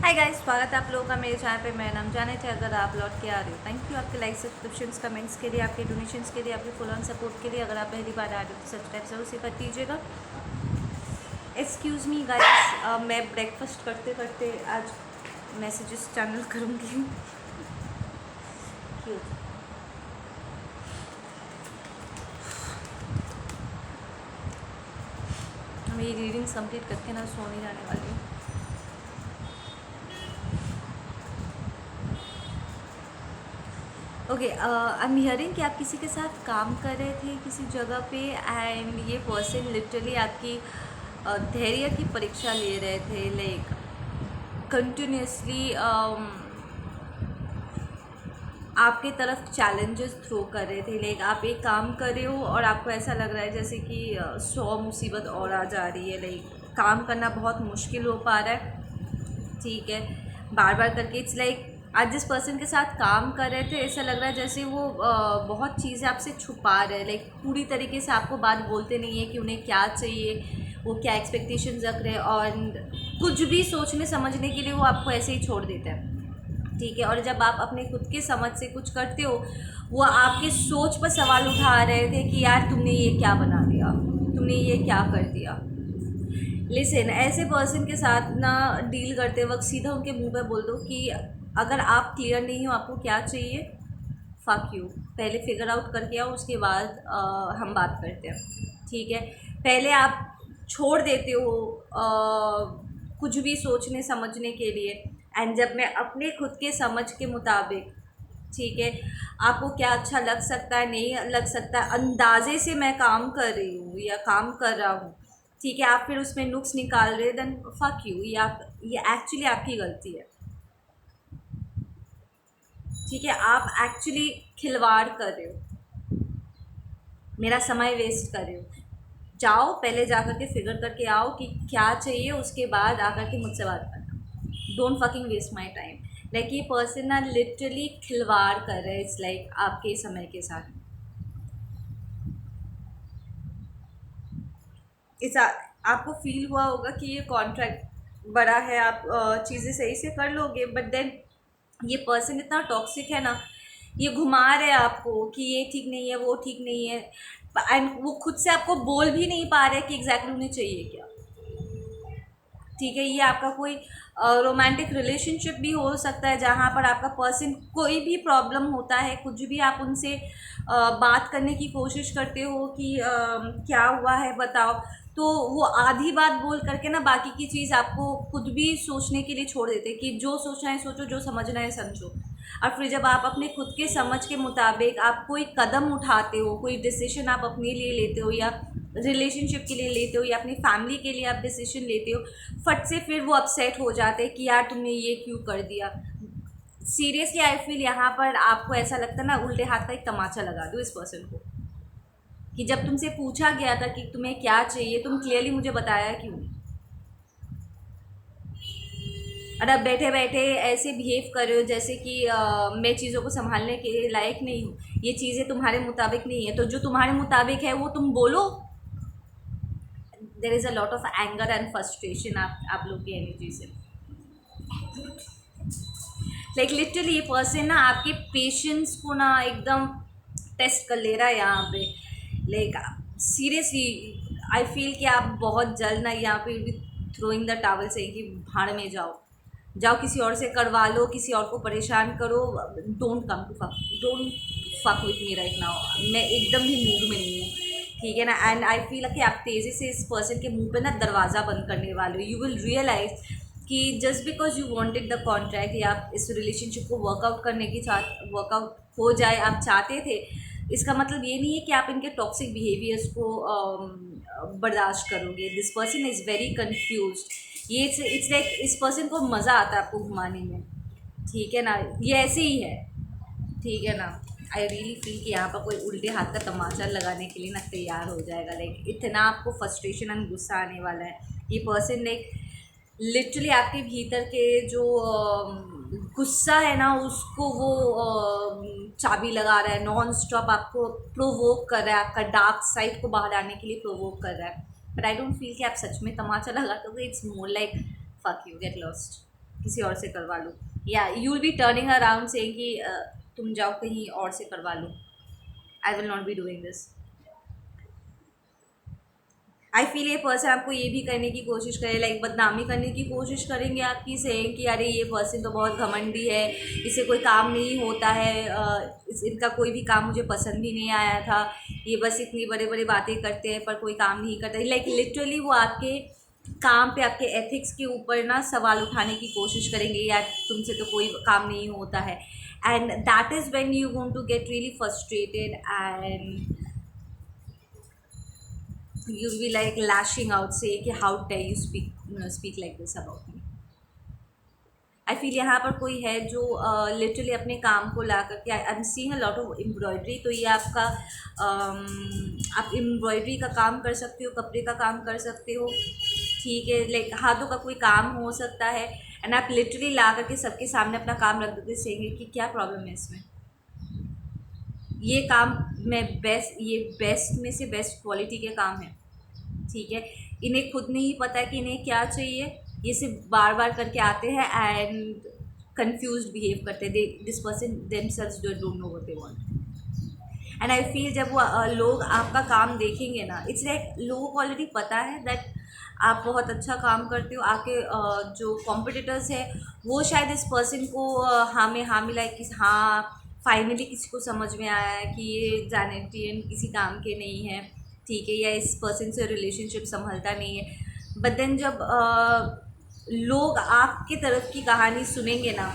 Hi guys, स्वागत है आप लोगों का मेरे चैनल पे। मेरा नाम जाने थे। अगर आप लौट के आ रहे हो, थैंक यू आपके लाइक सब्सक्रिप्शंस कमेंट्स के लिए, आपके डोनेशंस के लिए, आपके फुल ऑन सपोर्ट के लिए। अगर आप पहली बार आ रहे हो तो सब्सक्राइब जरूर से कर दीजिएगा। एक्सक्यूज़ मी गाइस, मैं ब्रेकफास्ट करते करते आज मैसेजेस चैनल करूँगी। क्यों मेरी रीडिंग्स कंप्लीट करके ना सोने जाने वाली हूँ। ओके, आई एम हियरिंग कि आप किसी के साथ काम कर रहे थे किसी जगह पे, एंड ये पर्सन लिटरली आपकी धैर्य की परीक्षा ले रहे थे। लाइक कंटिन्यूसली आपके तरफ चैलेंजेस थ्रो कर रहे थे। लाइक आप एक काम कर रहे हो और आपको ऐसा लग रहा है जैसे कि 100 मुसीबत और आ जा रही है। लाइक काम करना बहुत मुश्किल हो पा रहा है, ठीक है, बार बार करके। इट्स लाइक आज जिस पर्सन के साथ काम कर रहे थे, ऐसा लग रहा है जैसे वो बहुत चीज़ें आपसे छुपा रहे हैं। लाइक पूरी तरीके से आपको बात बोलते नहीं है कि उन्हें क्या चाहिए, वो क्या एक्सपेक्टेशंस रख रहे हैं, और कुछ भी सोचने समझने के लिए वो आपको ऐसे ही छोड़ देते हैं, ठीक है। और जब आप अपने खुद के समझ से कुछ करते हो, वो आपके सोच पर सवाल उठा रहे थे कि यार तुमने ये क्या बना दिया, तुमने ये क्या कर दिया। लिसन, ऐसे पर्सन के साथ ना डील करते वक्त सीधा उनके मुंह पे बोल दो कि अगर आप क्लियर नहीं हो आपको क्या चाहिए, फक यू, पहले फिगर आउट करके आओ, उसके बाद हम बात करते हैं, ठीक है। पहले आप छोड़ देते हो कुछ भी सोचने समझने के लिए, एंड जब मैं अपने खुद के समझ के मुताबिक, ठीक है, आपको क्या अच्छा लग सकता है नहीं लग सकता अंदाजे से मैं काम कर रही हूँ या काम कर रहा हूँ, ठीक है, आप फिर उसमें नुक्स निकाल रहे, देन फक यू, ये एक्चुअली आपकी गलती है, ठीक है। आप एक्चुअली खिलवाड़ कर रहे हो, मेरा समय वेस्ट कर रहे हो। जाओ पहले जा कर के फिगर करके आओ कि क्या चाहिए, उसके बाद आकर के मुझसे बात करना। Don't fucking waste my time. Like ये पर्सन ना लिटरली खिलवाड़ कर रहे हैं, इट्स लाइक आपके समय के साथ। इस आपको फील हुआ होगा कि ये कॉन्ट्रैक्ट बड़ा है, आप चीज़ें सही से कर लोगे, बट देन ये पर्सन इतना टॉक्सिक है ना, ये घुमा रहे हैं आपको कि ये ठीक नहीं है, वो ठीक नहीं है, एंड वो खुद से आपको बोल भी नहीं पा रहे कि एग्जैक्टली उन्हें चाहिए क्या, ठीक है। ये आपका कोई रोमांटिक रिलेशनशिप भी हो सकता है जहाँ पर आपका पर्सन कोई भी प्रॉब्लम होता है, कुछ भी आप उनसे बात करने की कोशिश करते हो कि क्या हुआ है बताओ, तो वो आधी बात बोल करके ना बाकी की चीज़ आपको खुद भी सोचने के लिए छोड़ देते कि जो सोचना है सोचो, जो समझना है समझो। और फिर जब आप अपने खुद के समझ के मुताबिक आप कोई कदम उठाते हो, कोई डिसीजन आप अपने लिए लेते हो या रिलेशनशिप के लिए लेते हो या अपनी फैमिली के लिए आप डिसीजन लेते हो, फट से फिर वो अपसेट हो जाते हैं कि यार तुमने ये क्यों कर दिया। सीरियसली आई फील यहाँ पर आपको ऐसा लगता है ना, उल्टे हाथ का एक तमाचा लगा दो इस पर्सन को, कि जब तुमसे पूछा गया था कि तुम्हें क्या चाहिए, तुम क्लियरली मुझे बताया क्यों नहीं। और अब बैठे बैठे ऐसे बिहेव कर रहे हो जैसे कि मैं चीज़ों को संभालने के लायक नहीं हूँ, ये चीज़ें तुम्हारे मुताबिक नहीं है, तो जो तुम्हारे मुताबिक है वो तुम बोलो। There is a lot of anger and frustration आप लोग की एनर्जी से। लाइक लिटरली ये पर्सन ना आपके पेशेंस को ना एकदम टेस्ट कर ले रहा है यहाँ पे। लाइक सीरियसली आई फील कि आप बहुत जल्द ना यहाँ पे भी थ्रोइंग द टावल से कि भाड़ में जाओ, जाओ किसी और से करवा लो, किसी और को परेशान करो। Don't come to fuck, don't fuck with me right now. मैं एकदम भी मूड में नहीं हूँ, ठीक है ना। एंड आई फील कि आप तेज़ी से इस पर्सन के मुंह पे ना दरवाज़ा बंद करने वाले हो। यू विल रियलाइज कि just because you wanted the contract या आप इस रिलेशनशिप को वर्कआउट करने की वर्कआउट हो जाए आप चाहते थे, इसका मतलब ये नहीं है कि आप इनके टॉक्सिक बिहेवियर्स को बर्दाश्त करोगे। This person is very confuse. ये इट्स लाइक इस पर्सन को मज़ा आता है आपको घुमाने में, ठीक है ना। ये ऐसे ही है, ठीक है ना। आई रियली फील कि यहाँ पर कोई उल्टे हाथ का तमाचा लगाने के लिए ना तैयार हो जाएगा। लाइक इतना आपको फ्रस्ट्रेशन एंड गुस्सा आने वाला है। ये पर्सन लाइक लिटरली आपके भीतर के जो गुस्सा है ना, उसको वो चाबी लगा रहा है, नॉन स्टॉप आपको प्रोवोक कर रहा है, आपका डार्क साइड को बाहर आने के लिए प्रोवोक कर रहा है। बट आई डोंट फील कि आप सच में तमाचा लगाते हो। It's more like fuck you, get lost. किसी और से करवा लूँ, या you will be turning around से कि तुम जाओ कहीं और से करवा लो। I will not be doing this. I feel ये पर्सन आपको ये भी करने की कोशिश करे, लाइक बदनामी करने की कोशिश करेंगे आपकी, से कि अरे ये पर्सन तो बहुत घमंडी है, इसे कोई काम नहीं होता है, इनका कोई भी काम मुझे पसंद ही नहीं आया था, ये बस इतनी बड़े बड़े बातें करते हैं पर कोई काम नहीं करता। लाइक लिटरली वो आपके काम पे, आपके एथिक्स के ऊपर ना सवाल उठाने की कोशिश करेंगे, यार तुमसे तो कोई काम नहीं होता है। And that is when you going to get really frustrated and you'll be like lashing out, say कि how dare you speak like this about me। I feel यहाँ पर कोई है जो लिटरली अपने काम को ला करके, I am seeing a lot of embroidery, तो ये आपका आप एम्ब्रॉयडरी का काम कर सकते हो, कपड़े का काम कर सकते हो, ठीक है, लाइक हाथों का कोई काम हो सकता है। एंड आप लिटरली ला करके सबके सामने अपना काम रख देते, सेंगे कि क्या प्रॉब्लम है इसमें, ये काम मैं ये बेस्ट में से बेस्ट क्वालिटी के काम है, ठीक है। इन्हें खुद नहीं पता है कि इन्हें क्या चाहिए, ये सिर्फ बार बार करके आते हैं एंड कंफ्यूज बिहेव करते हैं, this person themselves don't know what they want. And I feel जब वो लोग आपका काम देखेंगे ना, इट्स लाइक लोगों को ऑलरेडी पता है दैट आप बहुत अच्छा काम करते हो, आपके जो कॉम्पिटिटर्स है वो शायद इस पर्सन को हाँ में हाँ मिलाए कि हाँ फाइनली किसी को समझ में आया है कि ये जानटियन किसी काम के नहीं है, ठीक है, या इस पर्सन से रिलेशनशिप संभलता नहीं है। बट देन जब लोग आपके तरफ की कहानी सुनेंगे ना,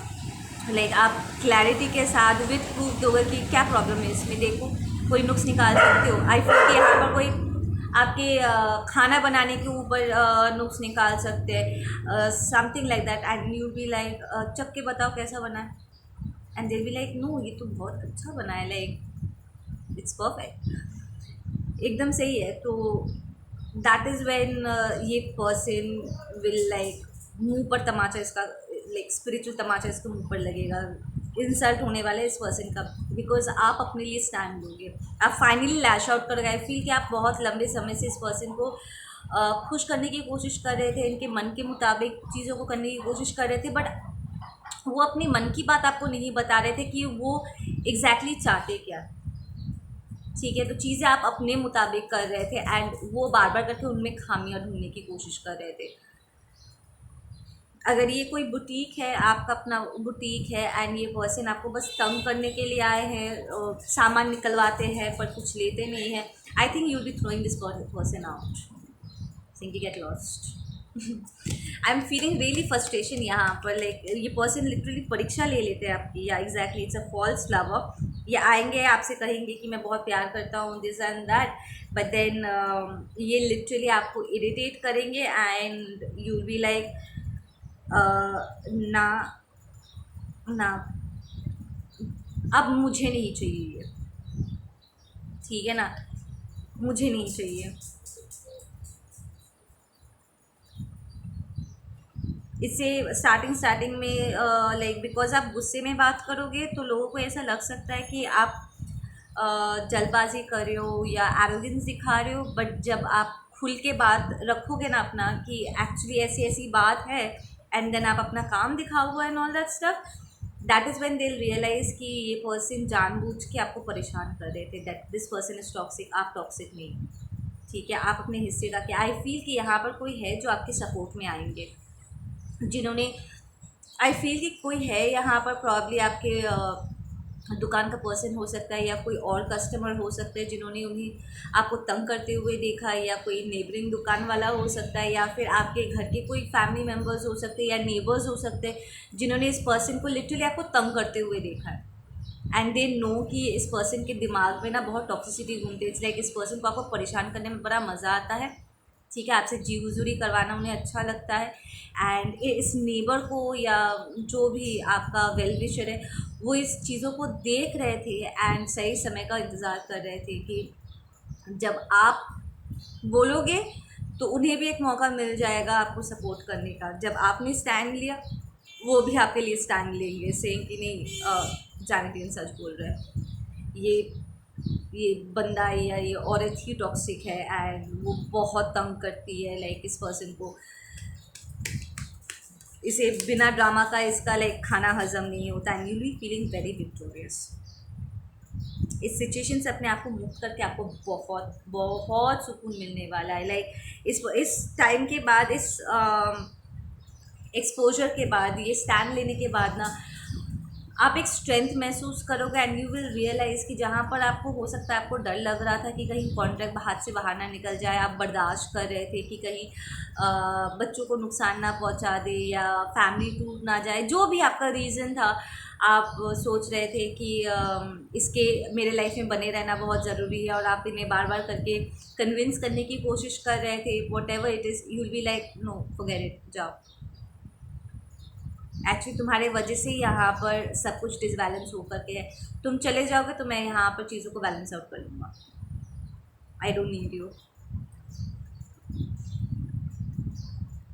लाइक आप क्लैरिटी के साथ विद प्रूफ दोगे कि क्या प्रॉब्लम है इसमें, देखो कोई नुक्स निकाल सकते हो। आई फील कि यहाँ पर कोई आपके खाना बनाने के ऊपर नुक्स निकाल सकते हैं, something like that, and you be like चख के बताओ कैसा बना है, and they be like no ये तो बहुत अच्छा बना है, लाइक इट्स परफेक्ट, एकदम सही है। तो दैट इज़ व्हेन ये पर्सन विल लाइक मुंह पर तमाचा इसका, लाइक स्पिरिचुअल तमाचा इसके मुंह पर लगेगा, इंसल्ट होने वाला है इस पर्सन का, बिकॉज आप अपने लिए स्टैंड लोगे, आप फाइनली लैश आउट करोगे। आई फील कि आप बहुत लंबे समय से इस पर्सन को खुश करने की कोशिश कर रहे थे, इनके मन के मुताबिक चीज़ों को करने की कोशिश कर रहे थे, बट वो अपने मन की बात आपको नहीं बता रहे थे कि वो एग्जैक्टली चाहते क्या, ठीक है। तो चीज़ें आप अपने मुताबिक कर रहे थे एंड वो बार बार करके उनमें खामियां ढूंढने की कोशिश कर रहे थे। अगर ये कोई बुटीक है, आपका अपना बुटीक है, एंड ये पर्सन आपको बस तंग करने के लिए आए हैं, सामान निकलवाते हैं पर कुछ लेते नहीं हैं, I think you be throwing this person out, think you get lost. I am feeling really frustration यहाँ पर, लाइक ये पर्सन लिटरली परीक्षा ले लेते हैं आपकी, या exactly it's a false lover. ये आएंगे आपसे कहेंगे कि मैं बहुत प्यार करता हूँ this and that, but then ये लिटरली आपको इरिटेट करेंगे एंड यू बी लाइक ना ना अब मुझे नहीं चाहिए ये, ठीक है ना, मुझे नहीं चाहिए। इससे स्टार्टिंग में लाइक बिकॉज आप गुस्से में बात करोगे तो लोगों को ऐसा लग सकता है कि आप जल्दबाजी कर रहे हो या एरोगेंस दिखा रहे हो, बट जब आप खुल के बात रखोगे ना अपना कि एक्चुअली ऐसी ऐसी बात है, एंड देन आप अपना काम दिखाओगे and all that stuff, that is when they realize कि ये पर्सन जानबूझ के आपको परेशान कर रहे थे, that this person is toxic, आप टॉक्सिक नहीं, ठीक है, आप अपने हिस्से का क्या। आई फील कि यहाँ पर कोई है जो आपके सपोर्ट में आएंगे, जिन्होंने, आई फील कि कोई है यहाँ पर, प्रॉब्ली आपके दुकान का पर्सन हो सकता है या कोई और कस्टमर हो सकता है जिन्होंने उन्हें आपको तंग करते हुए देखा है, या कोई नेबरिंग दुकान वाला हो सकता है, या फिर आपके घर के कोई फैमिली मेम्बर्स हो सकते हैं या नेबर्स हो सकते हैं जिन्होंने इस पर्सन को लिटरली आपको तंग करते हुए देखा है, एंड दे नो कि इस पर्सन के दिमाग में ना बहुत टॉक्सिसिटी घूमती है, इट्स लाइक इस पर्सन को आपको परेशान करने में बड़ा मज़ा आता है, ठीक है, आपसे जी हुजूरी करवाना उन्हें अच्छा लगता है, एंड इस नेबर को या जो भी आपका वेल विशर है वो इस चीज़ों को देख रहे थे एंड सही समय का इंतज़ार कर रहे थे कि जब आप बोलोगे तो उन्हें भी एक मौका मिल जाएगा आपको सपोर्ट करने का, जब आपने स्टैंड लिया वो भी आपके लिए स्टैंड लेंगे, सेम कि नहीं जानती सच बोल रहे हैं, ये बंदा है या ये औरत ही टॉक्सिक है एंड वो बहुत तंग करती है लाइक इस पर्सन को, इसे बिना ड्रामा का इसका लाइक खाना हजम नहीं होता and you be feeling very victorious. इस सिचुएशन से अपने आप को मुक्त करके आपको बहुत बहुत सुकून मिलने वाला है। लाइक इस टाइम के बाद, इस एक्सपोजर के बाद, ये स्टैंड लेने के बाद ना आप एक स्ट्रेंथ महसूस करोगे एंड यू विल रियलाइज़ कि जहाँ पर आपको हो सकता है आपको डर लग रहा था कि कहीं कॉन्ट्रैक्ट हाथ से बाहर ना निकल जाए, आप बर्दाश्त कर रहे थे कि कहीं बच्चों को नुकसान ना पहुँचा दे या फैमिली टूट ना जाए, जो भी आपका रीज़न था, आप सोच रहे थे कि इसके मेरे लाइफ में बने रहना बहुत ज़रूरी है और आप इन्हें बार बार करके कन्विंस करने की कोशिश कर रहे थे, whatever it is, you will be like no forget it, जाओ। एक्चुअली तुम्हारे वजह से ही यहाँ पर सब कुछ डिसबैलेंस होकर के है, तुम चले जाओगे तो मैं यहाँ पर चीज़ों को बैलेंस आउट कर लूँगा। I don't need you,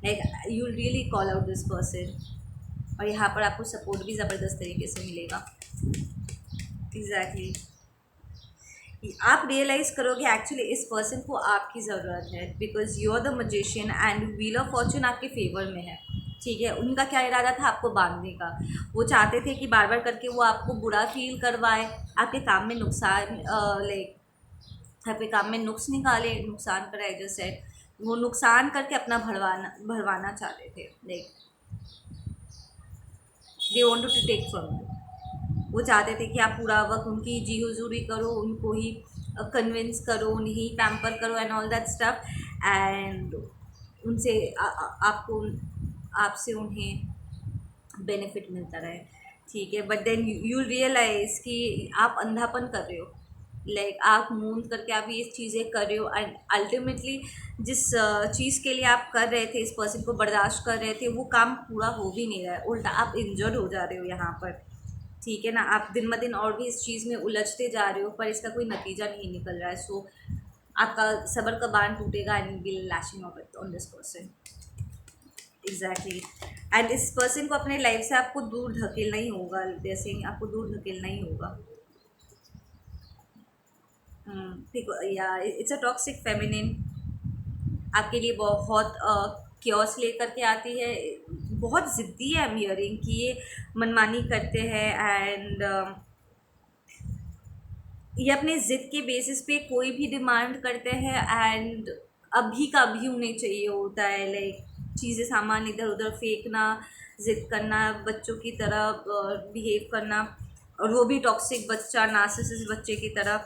like you really call out this person और यहाँ पर आपको सपोर्ट भी ज़बरदस्त तरीके से मिलेगा। एग्जैक्टली आप रियलाइज़ करोगे एक्चुअली इस पर्सन को आपकी ज़रूरत है, because you are the magician and wheel of fortune आपके फेवर में है। ठीक है, उनका क्या इरादा था आपको बांधने का, वो चाहते थे कि बार बार करके वो आपको बुरा फील करवाए, आपके काम में नुकसान लाइक आपके काम में नुक्स निकाले, नुकसान कराए, जैसे वो नुकसान करके अपना भरवाना चाहते थे। Like they wanted to take from you, वो चाहते थे कि आप पूरा वक्त उनकी जी हुजूरी करो, उनको ही कन्विंस करो, उन्हें ही पैम्पर करो and all that stuff, and उनसे आपको आपसे उन्हें बेनिफिट मिलता रहे। ठीक है, बट देन यू रियलाइज़ कि आप अंधापन कर रहे हो, लाइक आप मूंद करके आप ये चीज़ें कर रहे हो एंड अल्टीमेटली जिस चीज़ के लिए आप कर रहे थे, इस पर्सन को बर्दाश्त कर रहे थे, वो काम पूरा हो भी नहीं रहा है, उल्टा आप इंजर्ड हो जा रहे हो यहाँ पर। ठीक है ना, आप दिन ब दिन और भी इस चीज़ में उलझते जा रहे हो पर इसका कोई नतीजा नहीं निकल रहा है। सो आपका सब्र का बांध टूटेगा and will lashing out on this person. Exactly and इस पर्सन को अपने लाइफ से आपको दूर धकेलना ही होगा, जैसे आपको दूर धकेलना ही होगा। ठीक, या इट्स अ टॉक्सिक फेमिनिन आपके लिए बहुत क्योस लेकर के आती है, बहुत ज़िद्दी है, आई एम हियरिंग कि ये मनमानी करते हैं एंड ये अपने ज़िद के बेसिस पे कोई भी डिमांड करते हैं एंड अभी का अभी उन्हें चाहिए होता है। लाइक चीज़ें सामान इधर उधर फेंकना, ज़िद करना, बच्चों की तरह बिहेव करना, और वो भी टॉक्सिक बच्चा, नार्सिसिस्ट बच्चे की तरह।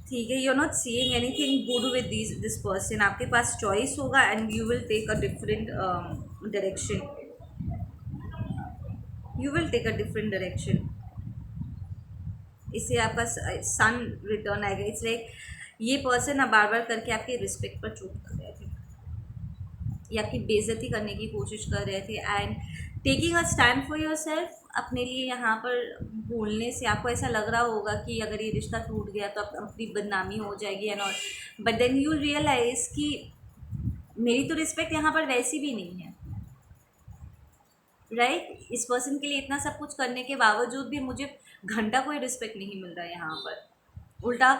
ठीक है, you are not seeing anything good with this person, आपके पास चॉइस होगा and you will take a different direction, you will take a different direction. इससे आपका सन रिटर्न आएगा। इट्स लाइक ये पर्सन अब बार बार करके आपके रिस्पेक्ट पर चोट कर रहे थे या आपकी बेइज्जती करने की कोशिश कर रहे थे and taking a stand for your self. अपने लिए यहाँ पर बोलने से आपको ऐसा लग रहा होगा कि अगर ये रिश्ता टूट गया तो अपनी बदनामी हो जाएगी and all, but then you realise कि मेरी तो रिस्पेक्ट यहाँ पर वैसी भी नहीं है, राइट। इस पर्सन के लिए इतना सब कुछ करने के बावजूद भी मुझे घंटा कोई रिस्पेक्ट नहीं मिल रहा है यहाँ पर, उल्टा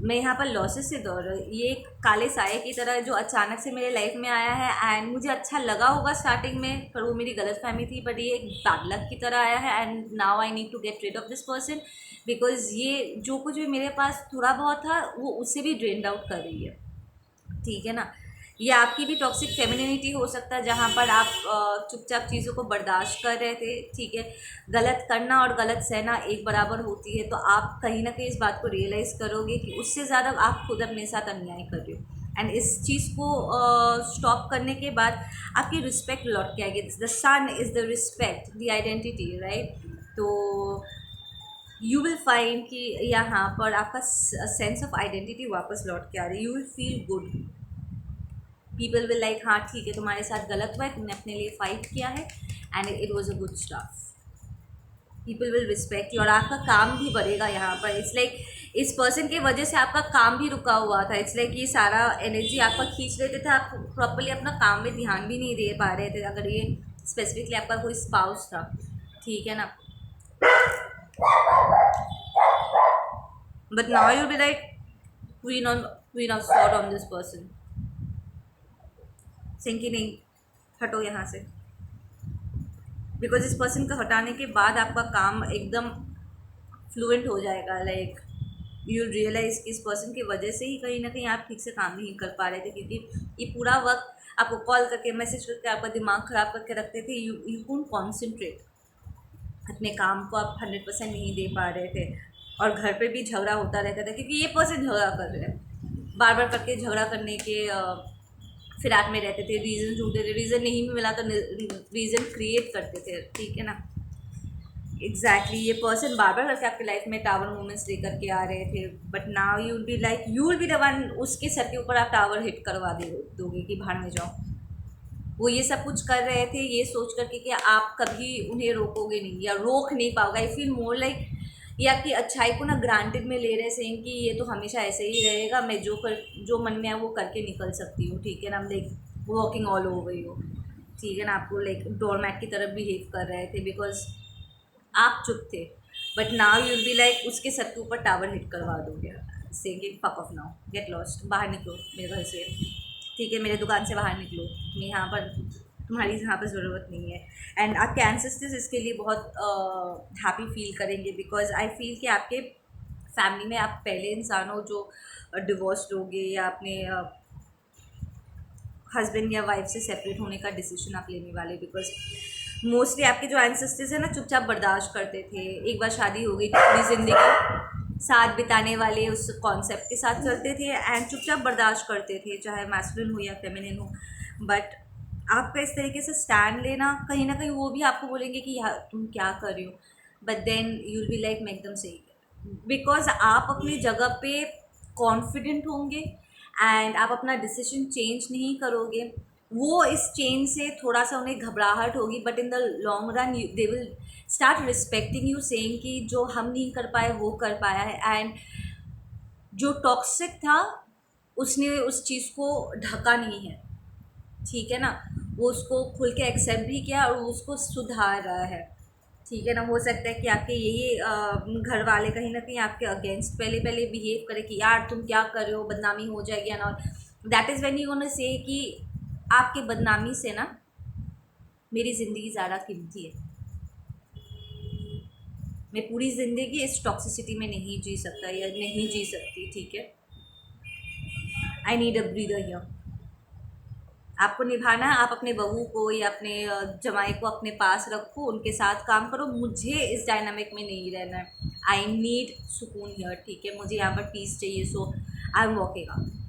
मैं यहाँ पर लॉसेस से दौड़ रही हूँ। ये एक काले साए की तरह जो अचानक से मेरे लाइफ में आया है एंड मुझे अच्छा लगा होगा स्टार्टिंग में, पर वो मेरी गलत फहमी थी, बट ये एक बैड लक की तरह आया है and now I need to get rid of this person, because ये जो कुछ भी मेरे पास थोड़ा बहुत था वो उससे भी ड्रेन्ड आउट कर रही है। ठीक है ना, ये आपकी भी टॉक्सिक फेमिनिनिटी हो सकता है जहाँ पर आप चुपचाप चीज़ों को बर्दाश्त कर रहे थे। ठीक है, गलत करना और गलत सहना एक बराबर होती है, तो आप कहीं ना कहीं इस बात को रियलाइज़ करोगे कि उससे ज़्यादा आप खुद अपने साथ अन्याय कर रहे हो एंड इस चीज़ को स्टॉप करने के बाद आपकी रिस्पेक्ट लौट के आएगी। The sun is the respect, the identity, right. तो यू विल फाइंड कि यहाँ पर आपका सेंस ऑफ आइडेंटिटी वापस लौट के आ रही है, you will feel good. People will like हाँ ठीक है, तुम्हारे साथ गलत हुआ है, तुमने अपने लिए फाइट किया है and it was a good stuff. People will respect you और आपका काम भी बढ़ेगा यहाँ पर। इट्स लाइक इस पर्सन के वजह से आपका काम भी रुका हुआ था। इट्स लाइक ये सारा एनर्जी आपका खींच लेते थे, आप प्रॉपरली अपना काम में ध्यान भी नहीं दे पा रहे थे, अगर ये स्पेसिफिकली आपका कोई स्पाउस था। ठीक है ना, but now you be like queen of sword on this person, Singh की नहीं, हटो यहाँ से, बिकॉज इस पर्सन को हटाने के बाद आपका काम एकदम फ्लुएंट हो जाएगा। लाइक यू रियलाइज़ कि इस पर्सन की वजह से ही कहीं ना कहीं आप ठीक से काम नहीं कर पा रहे थे, क्योंकि ये पूरा वक्त आपको कॉल करके मैसेज करके आपका दिमाग ख़राब करके रखते थे। यू कुडंट कॉन्सेंट्रेट, अपने काम को आप 100% नहीं दे पा रहे थे, और घर पे भी झगड़ा होता रहता था क्योंकि ये पर्सन झगड़ा कर रहे हैं, बार बार करके झगड़ा करने के फिराक में रहते थे, रीज़न ढूंढते थे, रीज़न नहीं भी मिला तो रीज़न क्रिएट करते थे, ठीक है ना। एग्जैक्टली ये पर्सन बार बार करके आपकी लाइफ में टावर मोमेंट्स लेकर के आ रहे थे, but now you will be like, you will be the one, उसके सर के ऊपर आप टावर हिट करवा दोगे कि बाहर में जाओ। वो ये सब कुछ कर रहे थे ये सोच करके कि आप कभी उन्हें रोकोगे नहीं या रोक नहीं पाओगे। आई फील मोर लाइक ये आपकी अच्छाई को ना ग्रांटेड में ले रहे सेम कि ये तो हमेशा ऐसे ही रहेगा, मैं जो मन में है वो करके निकल सकती हूँ, ठीक है ना। Like walking all over you, ठीक है ना। आपको लाइक डोरमैट की तरफ बिहेव कर रहे थे बिकॉज आप चुप थे, but now you will be like उसके सर के ऊपर टावर हिट करवा दोगे, से fuck off now, get lost, बाहर निकलो मेरे घर से, ठीक है, मेरे दुकान से बाहर निकलो, मैं यहाँ पर तुम्हारी यहाँ पर ज़रूरत नहीं है। एंड आपके एंसेस्टर्स इसके लिए बहुत हैप्पी फील करेंगे, बिकॉज आई फील कि आपके फैमिली में आप पहले इंसान हो जो डिवोर्स्ड होगे या अपने हस्बैंड या वाइफ से सेपरेट होने का डिसीजन आप लेने वाले, बिकॉज मोस्टली आपके जो एंसेस्टर्स हैं ना चुपचाप बर्दाश्त करते थे, एक बार शादी हो गई तो पूरी ज़िंदगी साथ बिताने वाले उस कॉन्सेप्ट के साथ चलते थे एंड चुपचाप बर्दाश्त करते थे, चाहे मैस्कुलिन हो या फेमिनिन हो। बट आपका इस तरीके से स्टैंड लेना, कहीं ना कहीं वो भी आपको बोलेंगे कि यार तुम क्या कर रही हो, but then you will be like मैं एकदम सही, बिकॉज आप अपनी जगह पे कॉन्फिडेंट होंगे एंड आप अपना डिसीजन चेंज नहीं करोगे। वो इस चेंज से थोड़ा सा उन्हें घबराहट होगी, but in the long run they will start respecting you, saying कि जो हम नहीं कर पाए वो कर पाया है। एंड जो टॉक्सिक था उसने उस चीज़ को ढका नहीं है, ठीक है ना, वो उसको खुल के एक्सेप्ट भी किया और उसको सुधार रहा है, ठीक है ना। हो सकता है कि आपके यही घर वाले कहीं ना कहीं आपके अगेंस्ट पहले पहले बिहेव करें कि यार तुम क्या कर रहे हो, बदनामी हो जाएगी ना, that is when you gonna say कि आपके बदनामी से ना मेरी ज़िंदगी ज़्यादा कीमती है, मैं पूरी ज़िंदगी इस टॉक्सिसिटी में नहीं जी सकता या नहीं जी सकती, ठीक है। I need a breather here. आपको निभाना है, आप अपने बहू को या अपने जमाई को अपने पास रखो, उनके साथ काम करो, मुझे इस डायनामिक में नहीं रहना है। आई नीड सुकून हियर, ठीक है, मुझे यहाँ पर पीस चाहिए, so I am walking out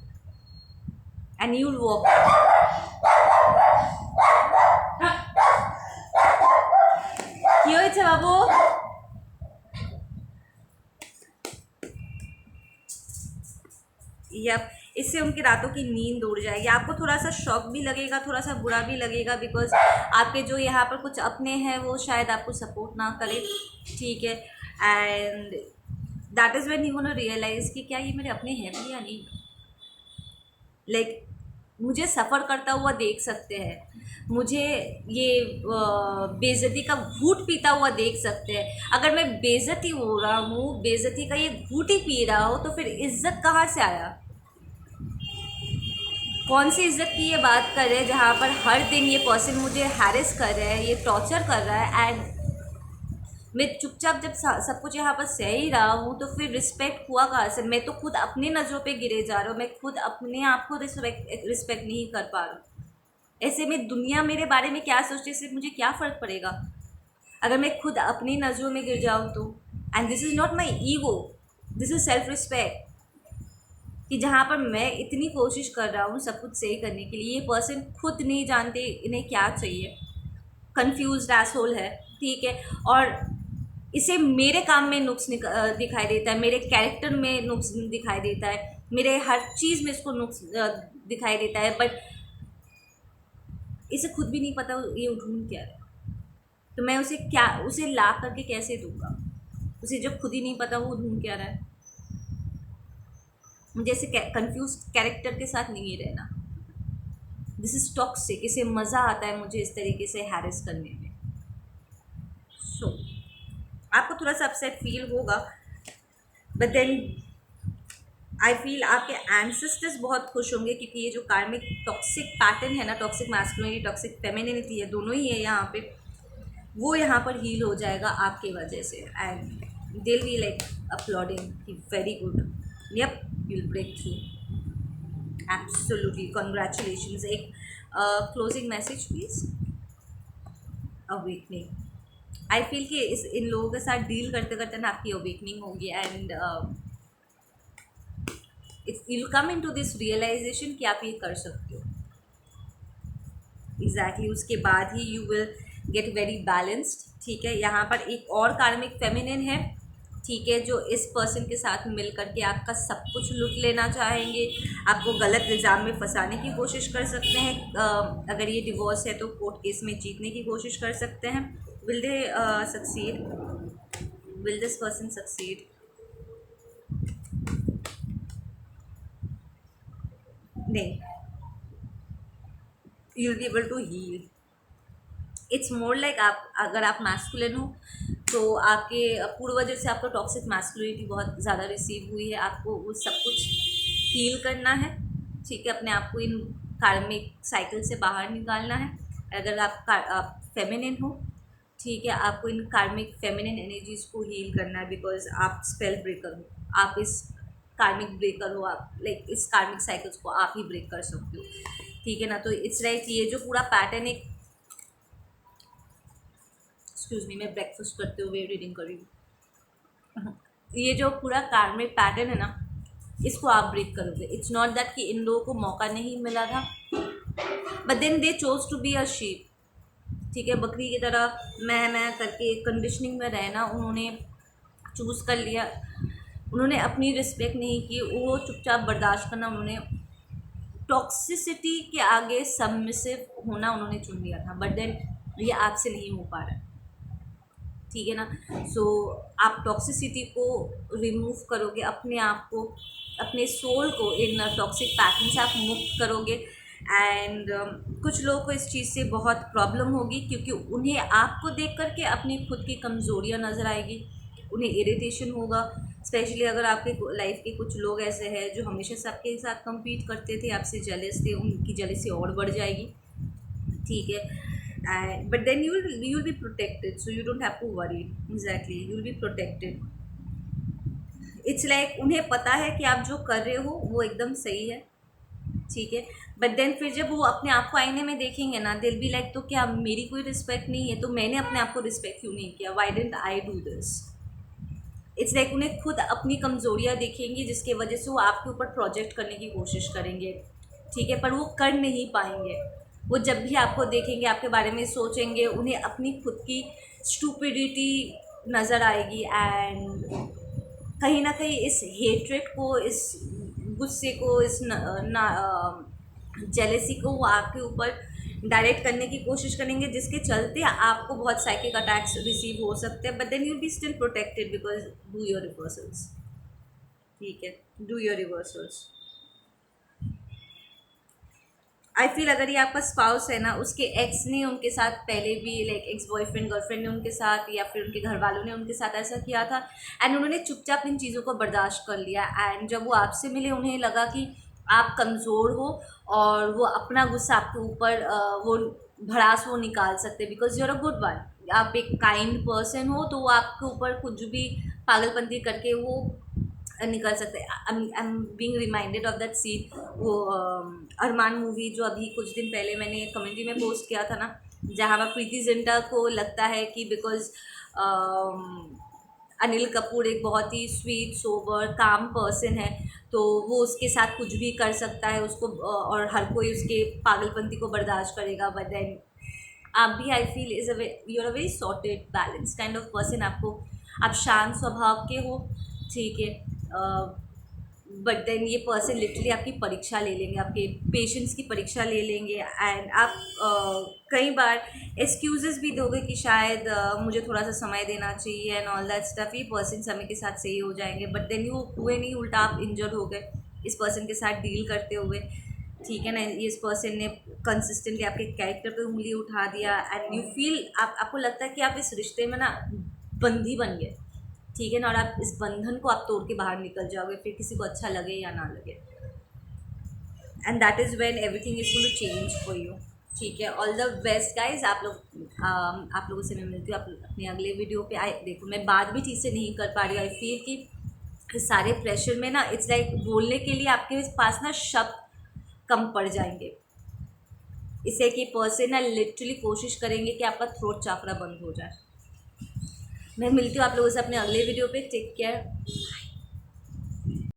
and you will walk. কি হয়েছে বাবু? या इससे उनकी रातों की नींद उड़ जाएगी। आपको थोड़ा सा शॉक भी लगेगा, थोड़ा सा बुरा भी लगेगा, बिकॉज आपके जो यहाँ पर कुछ अपने हैं वो शायद आपको सपोर्ट ना करे, ठीक है। And that is when you gonna realise कि क्या ये मेरे अपने हैं भी या नहीं। लाइक मुझे सफ़र करता हुआ देख सकते हैं, मुझे ये बेइज्जती का घूंट पीता हुआ देख सकते हैं। अगर मैं बेइज्जती हो रहा हूँ, बेइज्जती का ये घूंट ही पी रहा हूँ, तो फिर इज्जत कहाँ से आया? कौन सी इज्जत की ये बात कर रहे हैं जहाँ पर हर दिन ये पर्सन मुझे हैरेस कर रहा है, ये टॉर्चर कर रहा है, एंड मैं चुपचाप जब सब कुछ यहाँ पर सह ही रहा हूँ, तो फिर रिस्पेक्ट हुआ कहाँ से? मैं तो खुद अपनी नज़रों पे गिरे जा रहा हूँ, मैं खुद अपने आप को रिस्पेक्ट नहीं कर पा रहा हूँ। ऐसे में दुनिया मेरे बारे में क्या सोचती है, इससे मुझे क्या फ़र्क पड़ेगा अगर मैं खुद अपनी नज़रों में गिर जाऊँ तो। And this is not my ego, this is self respect, कि जहाँ पर मैं इतनी कोशिश कर रहा हूँ सब कुछ सही करने के लिए, ये पर्सन खुद नहीं जानते इन्हें क्या चाहिए, कन्फ्यूज्ड एसहोल है, ठीक है। और इसे मेरे काम में नुक्स दिखाई देता है, मेरे कैरेक्टर में नुक्स दिखाई देता है, मेरे हर चीज़ में इसको नुक्स दिखाई देता है, बट इसे खुद भी नहीं पता ये ढूंढ क्या है। तो मैं उसे ला करके कैसे दूंगा उसे, जब खुद ही नहीं पता वो ढूंढ क्या रहा है। मुझे ऐसे कंफ्यूज कैरेक्टर के साथ नहीं रहना, दिस इज़ टॉक्सिक, इसे मज़ा आता है मुझे इस तरीके से हैरेस करने में। सो आपको थोड़ा सा अपसेट फील होगा, बट देन आई फील आपके एंसेस्टर्स बहुत खुश होंगे, क्योंकि ये जो कार्मिक टॉक्सिक पैटर्न है ना, टॉक्सिक मैस्कुलिनिटी, टॉक्सिक फेमिनिटी है, दोनों ही है यहाँ पे, वो यहाँ पर हील हो जाएगा आपके वजह से। एंड दिल बी लाइक अपलॉडिंग कि very good, yup, you will break through, absolutely congratulations. एक closing message please. Awakening, I feel कि इन लोगों के साथ डील करते करते ना आपकी अवेकनिंग होगी, and it's you come into this realization कि आप ये कर सकते हो। एग्जैक्टली उसके बाद ही you will get very balanced. ठीक है, यहाँ पर एक और कार्मिक फेमिनिन है, ठीक है, जो इस पर्सन के साथ मिल करके आपका सब कुछ लूट लेना चाहेंगे, आपको गलत इल्ज़ाम में फंसाने की कोशिश कर सकते हैं। अगर ये डिवोर्स है तो कोर्ट केस में जीतने की कोशिश कर सकते हैं। Will they succeed? Will this person succeed? नहीं, you will be able to heal. It's more like आप, अगर आप मैस्कुलिन हो तो आपके पूर्वजों से आपको टॉक्सिक मैस्कुलिनिटी बहुत ज़्यादा रिसीव हुई है, आपको वो सब कुछ हील करना है। ठीक है, अपने आप को इन कार्मिक साइकिल से बाहर निकालना है। अगर आप फेमिनिन हो, ठीक है, आपको इन कार्मिक फेमिनिन एनर्जीज को हील करना है, बिकॉज आप स्पेल ब्रेकर हो, आप इस कार्मिक ब्रेकर हो, आप लाइक इस कार्मिक साइकिल्स को आप ही ब्रेक कर सकते हो। ठीक है ना, तो इट्स लाइक ये जो पूरा पैटर्न एक, एक्सक्यूज मी, मैं ब्रेकफास्ट करते हुए रीडिंग कर रही हूँ। ये जो पूरा कार्मिक पैटर्न है ना, इसको आप ब्रेक करोगे। इट्स नॉट दैट कि इन लोगों को मौका नहीं मिला था, but then they chose to be a sheep. ठीक है, बकरी की तरह मैं करके कंडीशनिंग में रहना उन्होंने चूज़ कर लिया। उन्होंने अपनी रिस्पेक्ट नहीं की, वो चुपचाप बर्दाश्त करना, उन्होंने टॉक्सिसिटी के आगे सबमिसिव होना उन्होंने चुन लिया था। बट देन ये आपसे नहीं हो पा रहा है। ठीक है ना, सो आप टॉक्सिसिटी को रिमूव करोगे, अपने आप को, अपने सोल को इन टॉक्सिक पैटर्न से आप मुक्त करोगे। एंड कुछ लोगों को इस चीज़ से बहुत प्रॉब्लम होगी, क्योंकि उन्हें आपको देख करके अपनी खुद की कमज़ोरियाँ नज़र आएगी, उन्हें इरिटेशन होगा। स्पेशली अगर आपके लाइफ के कुछ लोग ऐसे हैं जो हमेशा से आपके साथ कम्पीट करते थे, आपसे जेलस थे, उनकी जेलसी और बढ़ जाएगी। ठीक है, but then you will be protected, so you don't have to worry. Exactly, you will be protected. It's like उन्हें पता है कि आप जो कर रहे हो वो एकदम सही है। ठीक है, बट देन फिर जब वो अपने आप को आईने में देखेंगे ना, दिल बी लाइक, तो क्या मेरी कोई रिस्पेक्ट नहीं है, तो मैंने अपने आप को रिस्पेक्ट क्यों नहीं किया, Y didn't I do this. It's like उन्हें खुद अपनी कमज़ोरियाँ दिखेंगी, जिसकी वजह से वो आपके ऊपर प्रोजेक्ट करने की कोशिश करेंगे। ठीक है, पर वो कर नहीं पाएंगे। वो जब भी आपको देखेंगे, आपके बारे में सोचेंगे, उन्हें अपनी खुद की स्टूपिडिटी नज़र आएगी। एंड कहीं ना कहीं इस हेट्रेट को, इस गुस्से को, इस जेलेसी को वो आपके ऊपर डायरेक्ट करने की कोशिश करेंगे, जिसके चलते आपको बहुत साइकिक अटैक्स रिसीव हो सकते हैं। But then you be still protected, because do your reversals. ठीक है, do your reversals. I feel अगर ये आपका स्पाउस है ना, उसके एक्स ने उनके साथ पहले भी, लाइक एक्स बॉयफ्रेंड गर्लफ्रेंड ने उनके साथ, या फिर उनके घर वालों ने उनके साथ ऐसा किया था, एंड उन्होंने चुपचाप इन चीज़ों को बर्दाश्त कर लिया। एंड जब वो आपसे मिले, उन्हें लगा कि आप कमज़ोर हो और वो अपना गुस्सा आपके ऊपर वो भड़ास वो निकाल सकते, because you're a good one, आप एक काइंड पर्सन हो, तो वो आपके ऊपर कुछ भी पागलपंती करके वो निकल सकते हैं। I am being reminded of that scene, वो अरमान मूवी जो अभी कुछ दिन पहले मैंने कम्युनिटी में पोस्ट किया था ना, जहाँ पर प्रीति जिंटा को लगता है कि बिकॉज अनिल कपूर एक बहुत ही स्वीट सोबर काम पर्सन है, तो वो उसके साथ कुछ भी कर सकता है, उसको और हर कोई उसके पागलपंती को बर्दाश्त करेगा। बट देन आप भी, I feel, is you are a very sorted balance kind of person. आप शांत स्वभाव के हो। ठीक है, बट देन ये पर्सन लिटरली आपकी परीक्षा ले लेंगे, आपके पेशेंस की परीक्षा ले लेंगे। एंड आप कई बार एक्सक्यूज़ेस भी दोगे कि शायद मुझे थोड़ा सा समय देना चाहिए एंड ऑल दैट स्टफ। ये पर्सन समय के साथ सही हो जाएंगे, बट देन यू हुए नहीं, उल्टा आप इंजर्ड हो गए इस पर्सन के साथ डील करते हुए। ठीक है ना, इस पर्सन ने कंसिस्टेंटली आपके कैरेक्टर पे उंगली उठा दिया, एंड यू फील, आपको लगता है कि आप इस रिश्ते में ना बंदी बन गए। ठीक है ना, और आप इस बंधन को आप तोड़ के बाहर निकल जाओगे, फिर किसी को अच्छा लगे या ना लगे। And that is when everything is going to change for you. ठीक है, ऑल द बेस्ट गाइज। आप लोगों से मैं मिलती हूँ अपने अगले वीडियो पे। आई देखो मैं बात भी ठीक से नहीं कर पा रही हूँ। आई फील कि इस सारे प्रेशर में ना इट्स लाइक बोलने के लिए आपके पास ना शब्द कम पड़ जाएंगे। इससे कि पर्सन ना लिटरली कोशिश करेंगे कि आपका थ्रोट चाकरा बंद हो जाए। मैं मिलती हूँ आप लोगों से अपने अगले वीडियो पे। Take care.